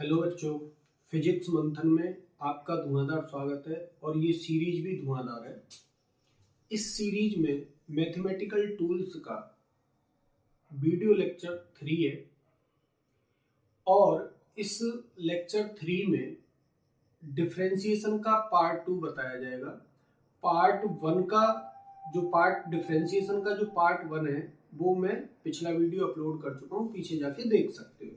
Hello बच्चों, physics मंथन में आपका धुआंधार स्वागत है और ये सीरीज भी धुआंधार है। इस सीरीज में मैथमेटिकल टूल्स का वीडियो लेक्चर 3 है और इस लेक्चर 3 में डिफरेंशिएशन का पार्ट 2 बताया जाएगा। पार्ट 1 का डिफरेंशिएशन का जो पार्ट 1 है वो मैं पिछला वीडियो अपलोड कर चुका हूँ, पीछे जाके देख सकते हो।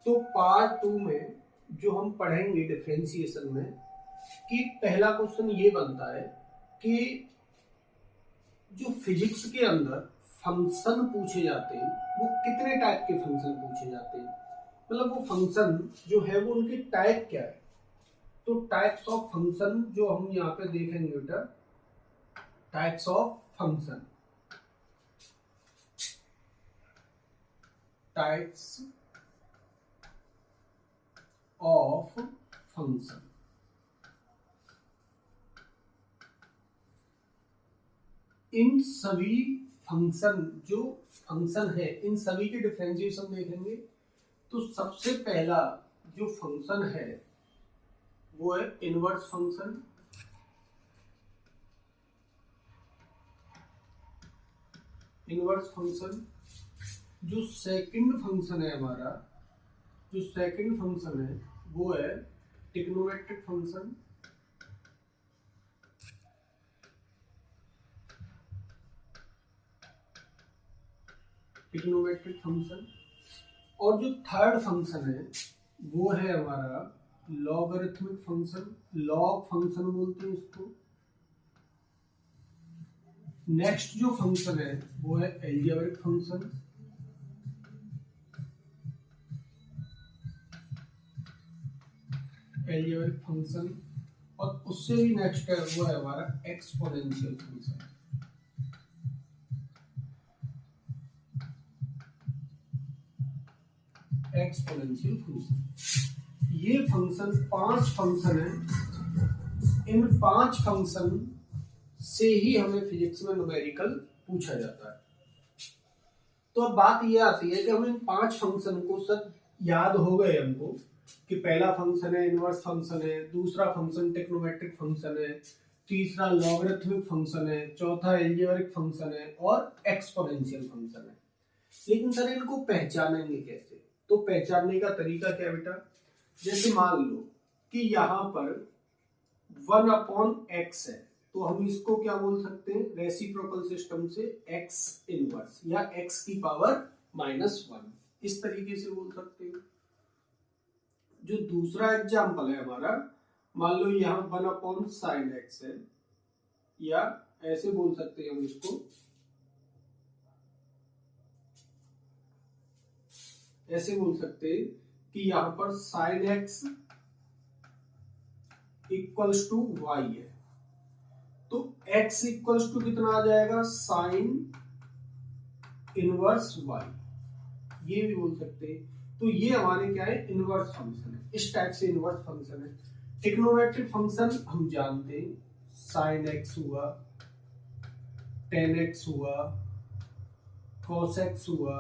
तो पार्ट 2 में जो हम पढ़ेंगे डिफरेंशिएशन में कि पहला क्वेश्चन ये बनता है कि जो फिजिक्स के अंदर फंक्शन पूछे जाते हैं वो कितने टाइप के फंक्शन पूछे जाते हैं, मतलब वो फंक्शन जो है वो उनके टाइप क्या है। तो टाइप्स ऑफ फंक्शन जो हम यहाँ पे देखेंगे बेटा, types of function, types of function. इन सभी फंक्शन जो फंक्शन है इन सभी के डिफरेंशिएशन देखेंगे। तो सबसे पहला जो फंक्शन है वो है इनवर्स फंक्शन। Inverse function. जो सेकंड फंक्शन है हमारा, जो सेकंड फंक्शन है वो है ट्रिग्नोमेट्रिक फंक्शन। Trigonometric function. और जो थर्ड फंक्शन है वो है हमारा लॉगरिथमिक फंक्शन, लॉग फंक्शन बोलते हैं इसको। नेक्स्ट जो फंक्शन है वो है एल्जेब्रिक फंक्शन। Algebraic function. और उससे भी नेक्स्ट है वो है हमारा एक्सपोनेंशियल फंक्शन। Exponential function. ये फंक्शन 5 फंक्शन है। इन 5 फंक्शन से ही हमें फिजिक्स में न्यूमेरिकल पूछा जाता है। तो अब बात ये आती है कि हम इन 5 फंक्शन को सब याद हो गए हमको कि पहला फंक्शन है इनवर्स फंक्शन है, दूसरा फंक्शन ट्रिग्नोमेट्रिक फंक्शन है, तीसरा लॉगरिथमिक फंक्शन है, चौथा एल्जेब्रिक फंक्शन है और एक्सपोनेंशियल फंक्शन है। लेकिन सर इनको पहचानेंगे कैसे? तो पहचानने का तरीका क्या बेटा, जैसे मान लो कि यहाँ पर 1/x है तो हम इसको क्या बोल सकते हैं, रेसिप्रोकल सिस्टम से x इनवर्स या x की पावर -1 इस तरीके से बोल सकते हैं। जो दूसरा एग्जाम्पल है हमारा, मान लो यहाँ 1/sin x है, या ऐसे बोल सकते हैं हम इसको, ऐसे बोल सकते हैं कि यहाँ पर sin x equals to y है। तो x इक्वल्स टू कितना आ जाएगा, sin इनवर्स y, ये भी बोल सकते हैं। तो ये हमारे क्या है, इनवर्स फंक्शन है। इस टाइप से इनवर्स फंक्शन है। ट्रिग्नोमेट्रिक फंक्शन हम जानते हैं, sin x हुआ, tan x हुआ, cos x हुआ,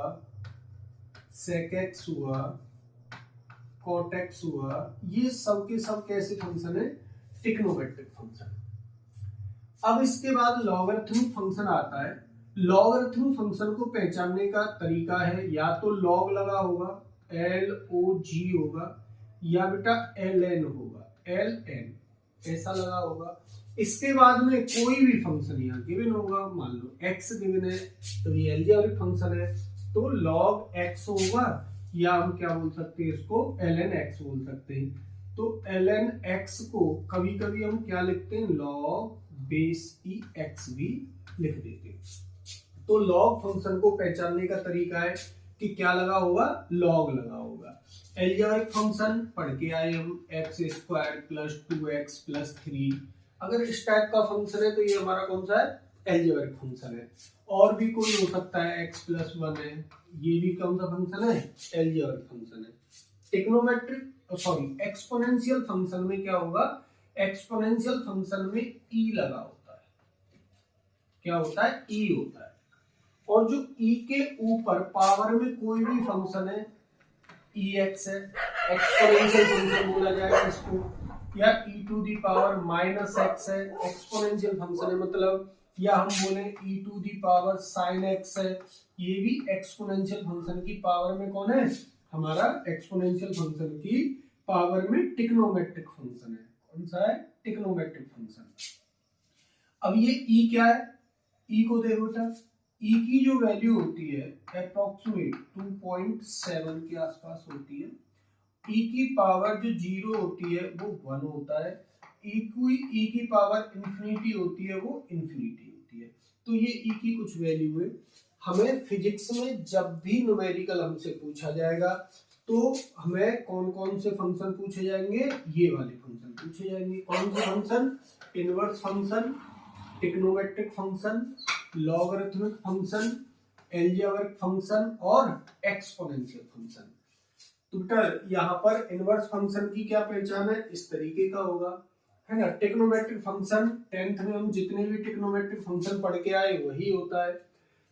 sec x हुआ, cot x हुआ, ये सब के सब कैसे फंक्शन है, ट्रिग्नोमेट्रिक फंक्शन। अब इसके बाद लॉगरिथमिक फंक्शन आता है। लॉगरिथमिक फंक्शन को पहचानने का तरीका है, या तो लॉग लगा होगा LOG होगा, या बेटा LN होगा, LN ऐसा लगा होगा। इसके बाद में कोई भी फंक्शन यहाँ गिवन होगा, मान लो x गिवन है तो ये एल्जेब्रिक फंक्शन है तो log x होगा, या हम क्या बोल सकते हैं इसको, ln x बोल सकते हैं। तो ln x को कभी कभी हम क्या लिखते हैं, log बेस ई x भी लिख देते हैं। तो log फंक्शन को पहचानने का तरीका है कि क्या लगा होगा, log लगा होगा। एल्जेब्रिक फंक्शन पढ़ के आए हम, x² + 2x + 3। अगर इस टाइप का फंक्शन है तो ये हमारा कौन सा है, एल्जेब्रिक फंक्शन है। और भी कोई हो सकता है, x + 1 है, ये भी कौन सा फंक्शन है, एल्जेब्रिक फंक्शन है। एक्सपोनेंशियल फंक्शन में क्या होगा, एक्सपोनेंशियल फंक्शन में e लगा होता है। क्या होता है, e होता है। और जो e के ऊपर पावर में कोई भी फंक्शन है, ex है, एक्सपोनेंशियल फंक्शन बोला जाएगा इसको, या e to the power minus x है, एक्सपोनेंशियल फंक्शन है मतलब, या हम बोले e to the power sine x है, ये भी एक्सपोनेंशियल फंक्शन की पावर में कौन है, हमारा एक्सपोनेंशियल फंक्शन की पावर में ट्रिग्नोमेट्रिक फंक्शन है। कौन सा है, ट्रिग्नोमेट्रिक फंक्शन। अब ये e क्या है, e को देखो बेटा, e की जो वैल्यू होती है अप्रोक्सीमेट 2.7 के आसपास होती है, e की पावर जो 0 होती है वो 1 होता है, e की पावर इंफिनिटी होती है वो इंफिनिटी होती है। तो ये e की कुछ वैल्यू है। हमें फिजिक्स में जब भी न्यूमेरिकल हमसे पूछा जाएगा तो हमें कौन कौन से फंक्शन पूछे जाएंगे, ये वाले फंक्शन पूछे जाएंगे। कौन से function, inverse function, trigonometric function, logarithmic function, algebraic function और एक्सपोनेंशियल फंक्शन। तो बेटा यहाँ पर इनवर्स फंक्शन की क्या पहचान है, इस तरीके का होगा, है ना। ट्रिग्नोमेट्रिक फंक्शन 10th में हम जितने भी ट्रिग्नोमेट्रिक फंक्शन पढ़ के आए वही होता है।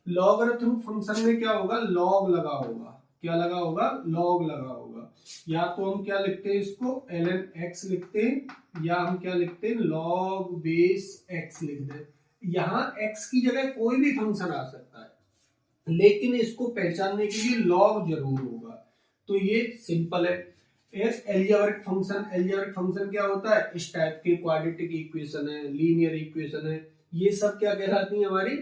लॉगरिथमिक फंक्शन में क्या होगा, लॉग लगा होगा, क्या लगा होगा, लॉग लगा होगा। या तो हम क्या लिखते हैं इसको ln x लिखते हैं, या हम क्या लिखते हैं log बेस x लिख दें। यहाँ x की जगह कोई भी फंक्शन आ सकता है, लेकिन इसको पहचानने के लिए log जरूर होगा। तो ये सिंपल है। एलजेब्रिक फंक्शन क्या होता है, इस टाइप के क्वाड्रेटिक इक्वेशन है, लीनियर इक्वेशन है, ये सब क्या कहलाती है, हमारी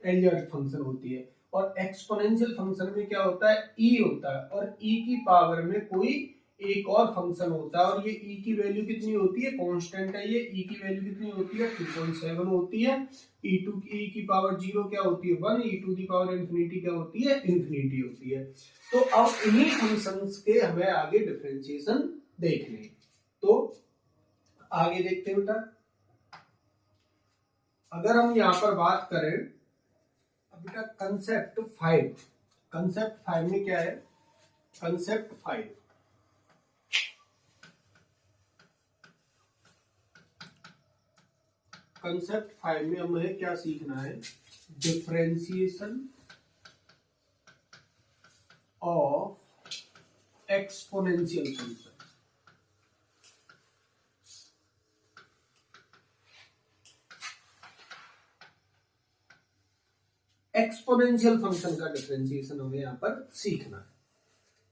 एलजेब्रिक फंक्शन होती है। और एक्सपोनेंशियल फंक्शन में क्या होता है, e होता है, और e की पावर में कोई एक और फंक्शन होता है, और ये e की वैल्यू कितनी होती है, कांस्टेंट है, ये e की वैल्यू कितनी होती है, 2.7 होती है। e की पावर 0 क्या होती है, 1, e to the power infinity क्या होती है, इंफिनिटी होती है। तो अब इन्हीं फंक्शंस के हमें आगे डिफरेंशिएशन देखने, तो आगे देखते हैं बेटा। अगर हम यहाँ पर बात करें बेटा कंसेप्ट 5 में क्या है, कंसेप्ट 5 में हमें क्या सीखना है, differentiation of exponential function. Exponential function का डिफरेंशिएशन हमें यहाँ पर सीखना है।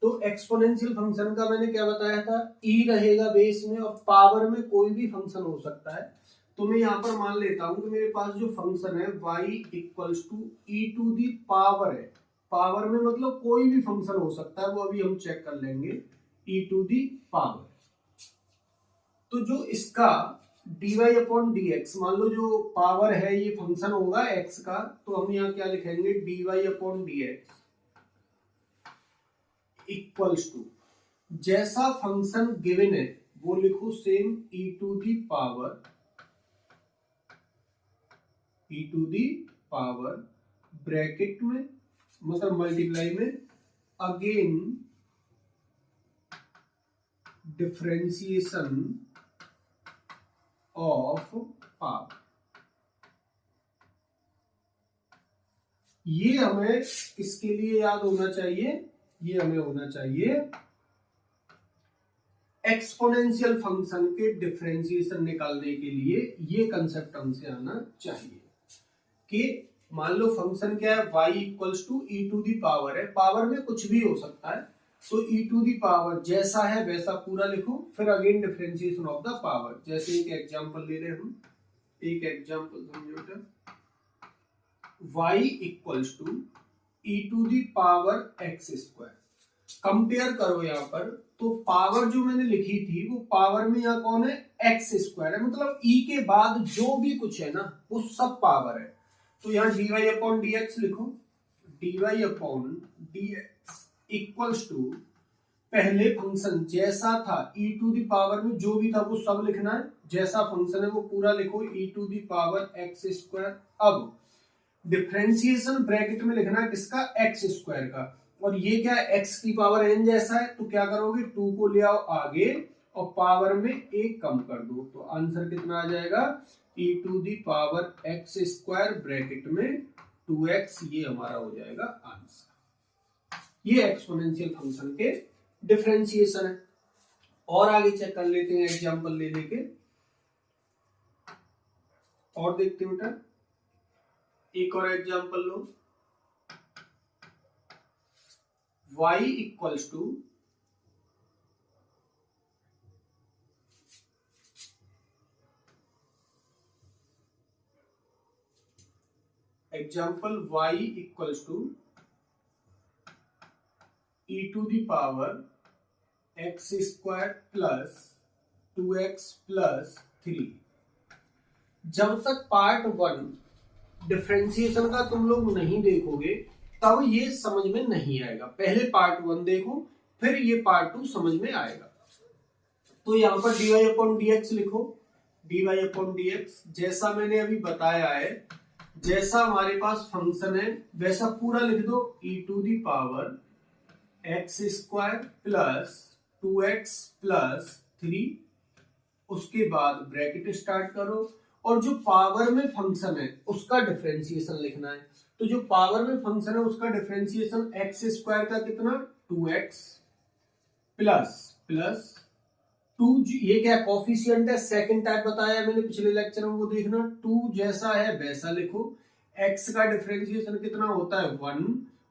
तो एक्सपोनेंशियल फंक्शन का मैंने क्या बताया था, e रहेगा बेस में और पावर में कोई भी फंक्शन हो सकता है। तो मैं यहाँ पर मान लेता हूं कि मेरे पास जो फंक्शन है y equals to e to the power है, पावर में मतलब कोई भी फंक्शन हो सकता है, वो अभी हम चेक कर लेंगे, e टू दी पावर। तो जो इसका dy अपॉन dx, मान लो जो पावर है ये फंक्शन होगा x का, तो हम यहाँ क्या लिखेंगे, dy upon dx equals to, जैसा फंक्शन गिवन है वो लिखो same, e to the power bracket में मतलब मल्टीप्लाई में, अगेन डिफरेंशिएशन ऑफ पावर। ये हमें किसके लिए याद होना चाहिए, ये हमें होना चाहिए एक्सपोनेंशियल फंक्शन के डिफरेंशिएशन निकालने के लिए। ये कंसेप्ट हमसे आना चाहिए कि मान लो फंक्शन क्या है, y equals to e to the power है, पावर में कुछ भी हो सकता है, तो e टू दी पावर जैसा है वैसा पूरा लिखो, फिर again differentiation of the power. जैसे एक एग्जांपल ले रहे हैं हम, एक एग्जांपल समझो बेटा, y equals to e to the power x square. Compare करो यहाँ पर, तो पावर जो मैंने लिखी थी वो पावर में यहाँ कौन है, x स्क्वायर है, मतलब e के बाद जो भी कुछ है ना वो सब पावर है। तो यहाँ dy अपॉन dx लिखो, dy upon dx equals to, पहले फंक्शन जैसा था e टू दी पावर में जो भी था वो सब लिखना है, जैसा फंक्शन है वो पूरा लिखो, e to the power x square. अब डिफरेंशिएशन ब्रैकेट में लिखना है किसका, x स्क्वायर का, और ये क्या है, x की पावर n जैसा है, तो क्या करोगे 2 को ले आओ आगे और पावर में 1 कम कर दो, तो आंसर कितना आ जाएगा, e to the power x square bracket में 2x, ये हमारा हो जाएगा आंसर। ये एक्सपोनेंशियल फंक्शन के डिफरेंशिएशन है। और आगे चेक कर लेते हैं एग्जांपल ले लेके, और देखते हैं बेटा, एक और एग्जांपल लो। y equals to example y equals to e to the power x square plus 2x plus 3। जब तक पार्ट 1 डिफरेंशिएशन का तुम लोग नहीं देखोगे तब ये समझ में नहीं आएगा। पहले पार्ट 1 देखो, फिर ये पार्ट 2 समझ में आएगा। तो यहाँ पर dy अपॉन dx लिखो, dy अपॉन dx जैसा मैंने अभी बताया है, जैसा हमारे पास फंक्शन है वैसा पूरा लिख दो, e to the power x square plus 2x plus 3। उसके बाद ब्रैकेट स्टार्ट करो, और जो पावर में फंक्शन है उसका डिफरेंशिएशन लिखना है। तो जो पावर में फंक्शन है उसका डिफरेंशिएशन x स्क्वायर का कितना 2x प्लस प्लस 2, ये क्या कोफिशिएंट है, सेकंड टाइप बताया मैंने पिछले लेक्चर में, वो देखना। 2 जैसा है वैसा लिखो। x का डिफरेंशिएशन कितना होता है 1,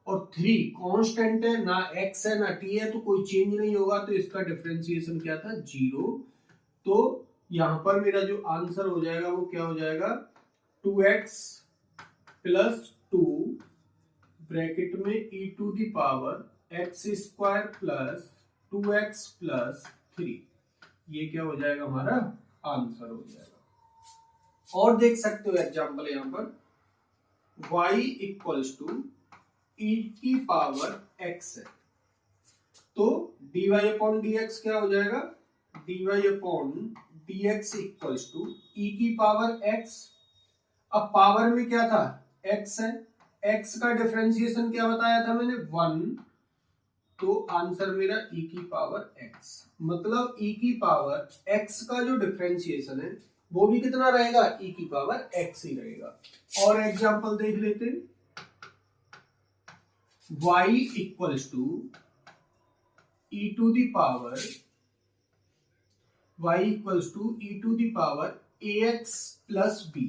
और 3 कांस्टेंट है, ना x है ना t है, तो कोई चेंज नहीं होगा, तो इसका डिफरेंशिएशन क्या था 0। तो यहां पर मेरा जो आंसर हो जाएगा वो क्या हो जाएगा 2x प्लस 2 ब्रैकेट में e to the power x square plus 2x plus 3। ये क्या हो जाएगा हमारा आंसर हो जाएगा। और देख सकते हो एग्जांपल यहां पर y इक्वल्स टू e की पावर x है, तो dy अपॉन dx क्या हो जाएगा, dy upon dx equals to e की पावर x। अब पावर में क्या था x है, x का डिफरेंशिएशन क्या बताया था मैंने 1, तो आंसर मेरा e की पावर x। मतलब e की पावर x का जो डिफरेंशिएशन है वो भी कितना रहेगा, e की पावर x ही रहेगा। और एग्जांपल देख लेते हैं, y equals to e to the power y equals to e to the power ax plus b।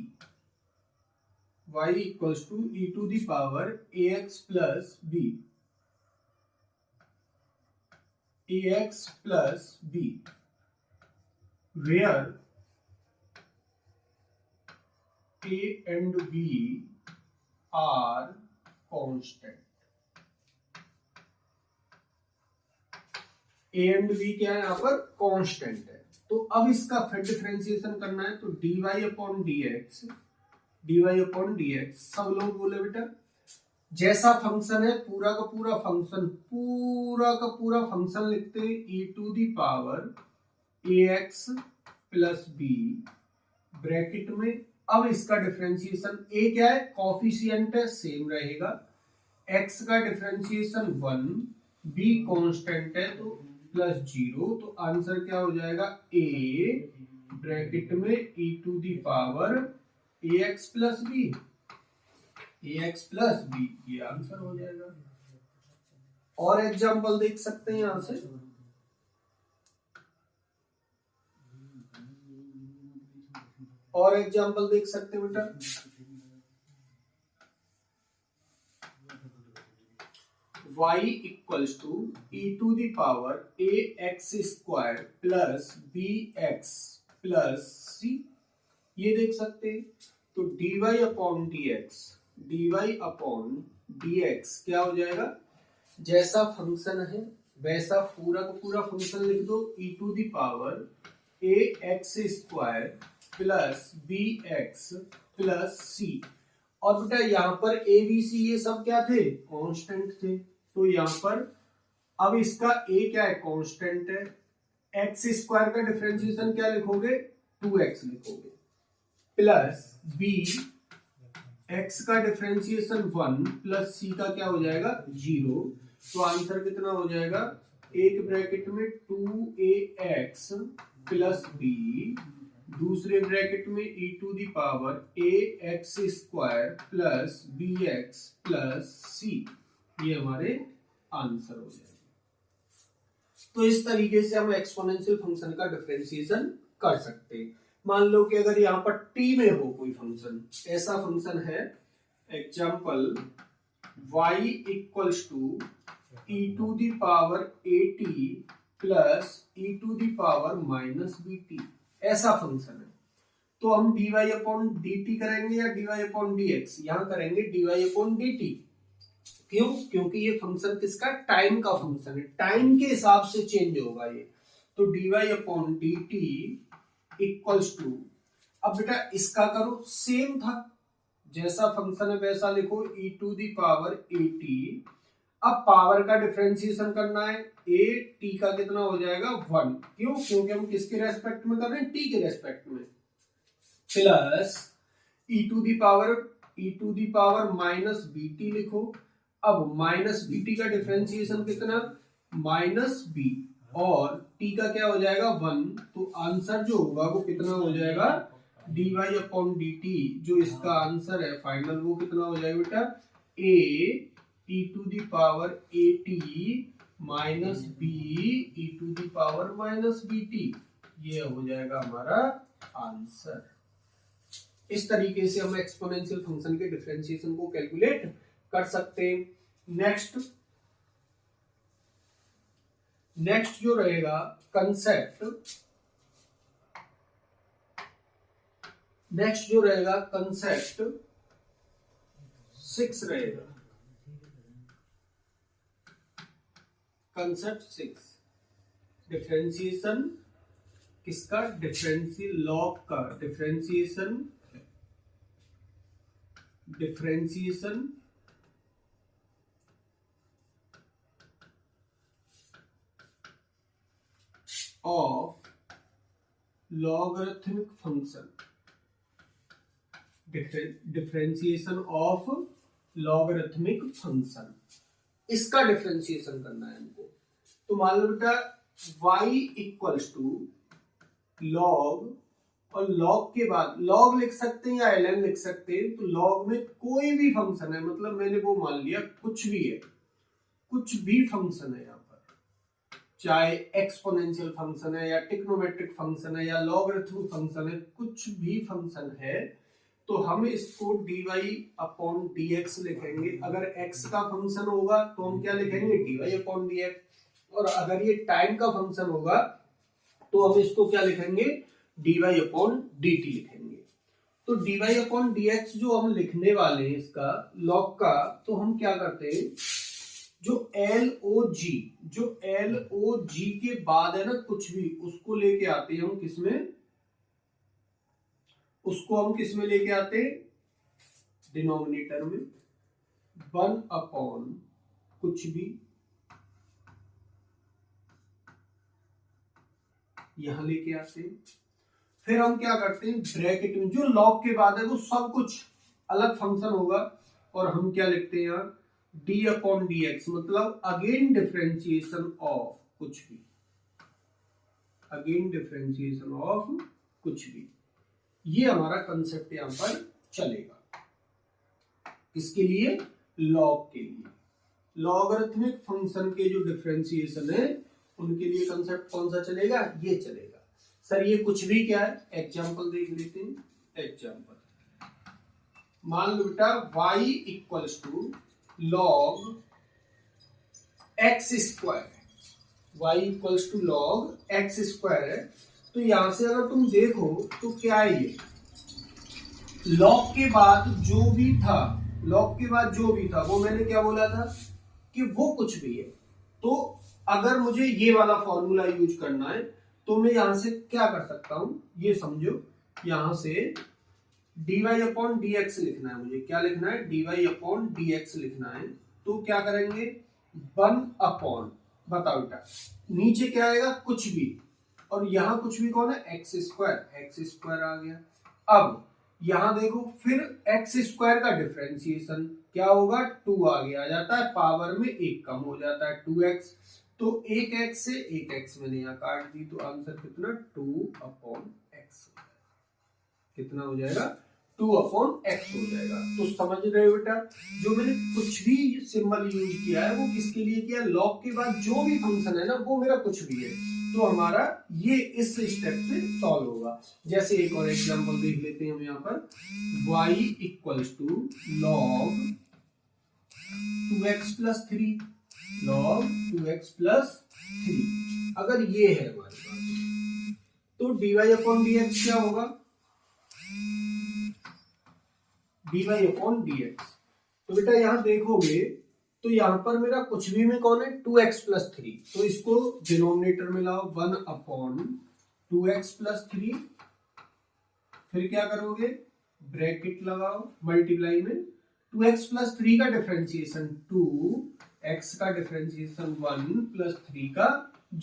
y equals to e to the power ax plus b, ax plus b, where a and b are constant। a and b क्या है यहाँ पर constant है। तो अब इसका फिर differentiation करना है, तो dy upon dx, dy upon dx सब लोग बोले बेटा, जैसा फंक्शन है पूरा का पूरा फंक्शन लिखते हैं e to the power ax plus b bracket में। अब इसका डिफरेंशिएशन a क्या है, कोफिशिएंट है, सेम रहेगा, x का डिफरेंशिएशन 1, b कांस्टेंट है तो प्लस 0, तो आंसर क्या हो जाएगा a ब्रैकेट में e to the power ax plus b, ax plus b, ये आंसर हो जाएगा। और एग्जांपल देख सकते हैं यहां से, और एग्जांपल देख सकते हैं बेटा, y equals to e to the power ax square plus bx plus c, ये देख सकते हैं। तो dy upon dx, dy upon dx क्या हो जाएगा, जैसा फंक्शन है वैसा पूरा का पूरा फंक्शन लिख दो, e to the power ax square plus bx plus c। और बेटा यहाँ पर a b c ये सब क्या थे, कांस्टेंट थे, तो यहाँ पर अब इसका a क्या है, कांस्टेंट है, x स्क्वायर का डिफरेंशिएशन क्या लिखोगे 2x लिखोगे, प्लस b x का डिफरेंशिएशन 1 प्लस c का क्या हो जाएगा 0, तो आंसर कितना हो जाएगा, एक ब्रैकेट में 2ax प्लस b, दूसरे ब्रैकेट में e to the power ax square plus bx plus c, ये हमारे आंसर हो जाएगा। तो इस तरीके से हम एक्सपोनेंशियल फंक्शन का डिफरेंशिएशन कर सकते हैं। मान लो कि अगर यहाँ पर t में हो कोई फंक्शन, ऐसा फंक्शन है example y equals to e to the power at plus e to the power minus bt, ऐसा फंक्शन है, तो हम dy अपॉन dt करेंगे या dy अपॉन dx? यहाँ करेंगे dy अपॉन dt। क्यों? क्योंकि ये फंक्शन किसका, टाइम का फंक्शन है, टाइम के हिसाब से चेंज होगा ये, तो dy upon dt equals to, अब बेटा इसका करो सेम था, जैसा फंक्शन है वैसा लिखो e to the power at, अब पावर का डिफरेंशिएशन करना है, a t का कितना हो जाएगा 1, क्यों? क्योंकि हम किसके रेस्पेक्ट में कर रहे हैं, t के रेस्पेक्ट में, plus e to the power minus bt लिखो, अब माइनस bt का डिफरेंशिएशन कितना, माइनस b, और t का क्या हो जाएगा 1, तो आंसर जो होगा वो कितना हो जाएगा dy अपॉन dt, जो इसका आंसर है फाइनल वो कितना हो जाएगा बेटा a e to the power at minus b e to the power minus bt, ये हो जाएगा हमारा आंसर। इस तरीके से हम एक्सपोनेंशियल फंक्शन के डिफरेंशिएशन को कैलकुलेट कर सकते हैं। नेक्स्ट जो रहेगा कंसेप्ट, नेक्स्ट जो रहेगा कंसेप्ट 6 रहेगा, कंसेप्ट 6 डिफरेंशिएशन किसका, डिफरेंशियल लॉग का differentiation of logarithmic function, differentiation of logarithmic function, इसका डिफरेंशिएशन करना है हमको। तो मान लो बेटा y इक्वल्स टू लॉग, और लॉग के बाद लॉग लिख सकते हैं या ln लिख सकते हैं, तो लॉग में कोई भी फंक्शन है, मतलब मैंने वो मान लिया कुछ भी है, कुछ भी फंक्शन है यहाँ पर, चाहे एक्सपोनेंशियल फंक्शन है या ट्रिग्नोमेट्रिक फंक्शन है या लॉगरिथमिक फंक्शन है, कुछ भी फंक्शन है, तो हम इसको dy अपॉन dx लिखेंगे। अगर x का फंक्शन होगा तो हम क्या लिखेंगे dy अपॉन dx, और अगर ये टाइम का फंक्शन होगा तो हम इसको क्या लिखेंगे dy अपॉन dt लिखेंगे। तो dy अपॉन dx जो हम लिखने वाले हैं इसका लॉग का, तो हम क्या करते हैं, जो LOG के बाद है ना कुछ भी, उसको लेके आते हैं हम किसमें, उसको हम किसमें लेके आते हैं, डिनोमिनेटर में, 1 अपॉन कुछ भी यहां लेके आते हैं। फिर हम क्या करते हैं, ब्रैकेट में जो लॉग के बाद है वो सब कुछ अलग फंक्शन होगा, और हम क्या लिखते हैं यहाँ d अपॉन dx, मतलब अगेन डिफरेंशिएशन ऑफ कुछ भी, अगेन डिफरेंशिएशन ऑफ कुछ भी, ये हमारा कंसेप्ट यहां पर चलेगा। किसके लिए, लॉग के लिए, लॉगरिथमिक फंक्शन के जो डिफरेंशिएशन है उनके लिए कंसेप्ट कौन सा चलेगा, ये चलेगा। सर ये कुछ भी क्या है, एग्जांपल देख लेते हैं। एग्जांपल मान लो बेटा y equals to log x square, y equals to log x square है, तो यहां से अगर तुम देखो तो क्या है, ये लॉग के बाद जो भी था, लॉग के बाद जो भी था वो मैंने क्या बोला था कि वो कुछ भी है। तो अगर मुझे ये वाला फॉर्मूला यूज करना है तो मैं यहां से क्या कर सकता हूं, ये समझो, यहां से dy अपॉन dx लिखना है, मुझे क्या लिखना है, dy अपॉन dx लिखना है। तो क्या करेंगे 1 अपॉन, बताओ बेटा नीचे क्या आएगा कुछ भी, और यहां कुछ भी कौन है, एक्स स्क्वायर आ गया। अब यहां देखो फिर एक्स स्क्वायर का डिफरेंशिएशन क्या होगा, 2 आगे आ जाता है, पावर में 1 कम हो जाता है 2x, तो 1x से 1x मैंने यहाँ काट दी, तो आंसर कितना 2 अपॉन x, कितना हो जाएगा 2/x हो जाएगा। तो समझ रहे हो बेटा, जो मैंने कुछ भी सिंबल यूज किया है वो किसके लिए किया, लॉग के बाद जो भी फंक्शन है ना वो मेरा कुछ भी है, तो हमारा ये इस स्टेप से सॉल्व होगा। जैसे एक और एग्जांपल देख लेते हैं हम यहाँ पर, y equals to log 2x plus 3, log 2x plus 3। अगर ये है हमारे पास तो dy अपॉन dx क्या होगा, dy अपॉन dx। तो बेटा यहां देखोगे तो यहां पर मेरा कुछ भी में कौन है, 2x प्लस 3, तो इसको डिनोमिनेटर में लाओ 1 अपॉन 2x प्लस 3, फिर क्या करोगे, ब्रैकेट लगाओ, मल्टीप्लाई में 2x प्लस 3 का डिफरेंशिएशन 2, x का डिफरेंशिएशन 1 प्लस 3 का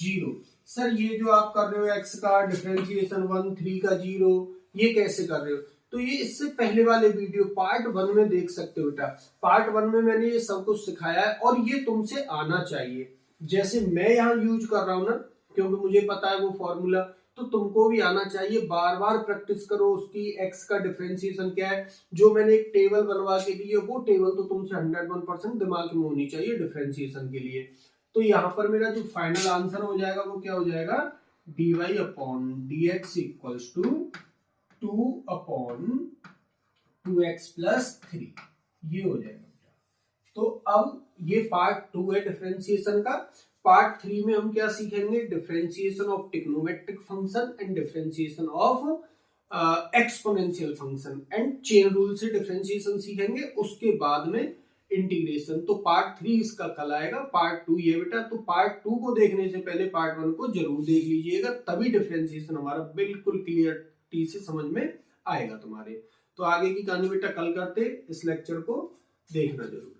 0। सर ये जो आप कर रहे हो x का डिफरेंशिएशन 1 3 का 0, ये कैसे कर रहे हो, तो ये इससे पहले वाले वीडियो पार्ट 1 में देख सकते हो बेटा। पार्ट 1 में मैंने ये सब कुछ सिखाया है और ये तुमसे आना चाहिए, जैसे मैं यहाँ यूज कर रहा हूँ ना, क्योंकि मुझे पता है वो फॉर्मूला, तो तुमको भी आना चाहिए। बार बार प्रैक्टिस करो उसकी, x का डिफरेंशिएशन क्या है, जो मैंने एक टेबल बनवा के दी है वो टेबल तो तुमसे 101% दिमाग में होनी चाहिए डिफरेंशिएशन के लिए। तो यहाँ पर मेरा जो फाइनल आंसर हो जाएगा वो क्या हो जाएगा, dy upon dx equals to 2 upon 2x plus 3, ये हो जाएगा। तो अब ये पार्ट 2 है डिफरेंशिएशन का। पार्ट 3 में हम क्या सीखेंगे, differentiation of trigonometric function and differentiation of exponential function and chain rule से डिफरेंशिएशन सीखेंगे, उसके बाद में इंटीग्रेशन। तो पार्ट 3 इसका कल आएगा, पार्ट 2 ये बेटा। तो पार्ट 2 को देखने से पहले पार्ट 1 को जरूर देख लीजिएगा, तभी डिफरेंशिएशन हमारा बिल्कुल क्लियरिटी से समझ में आएगा तुम्हारे। तो आगे की कहानी बेटा कल करते, इस लेक्चर को देखना जरूर।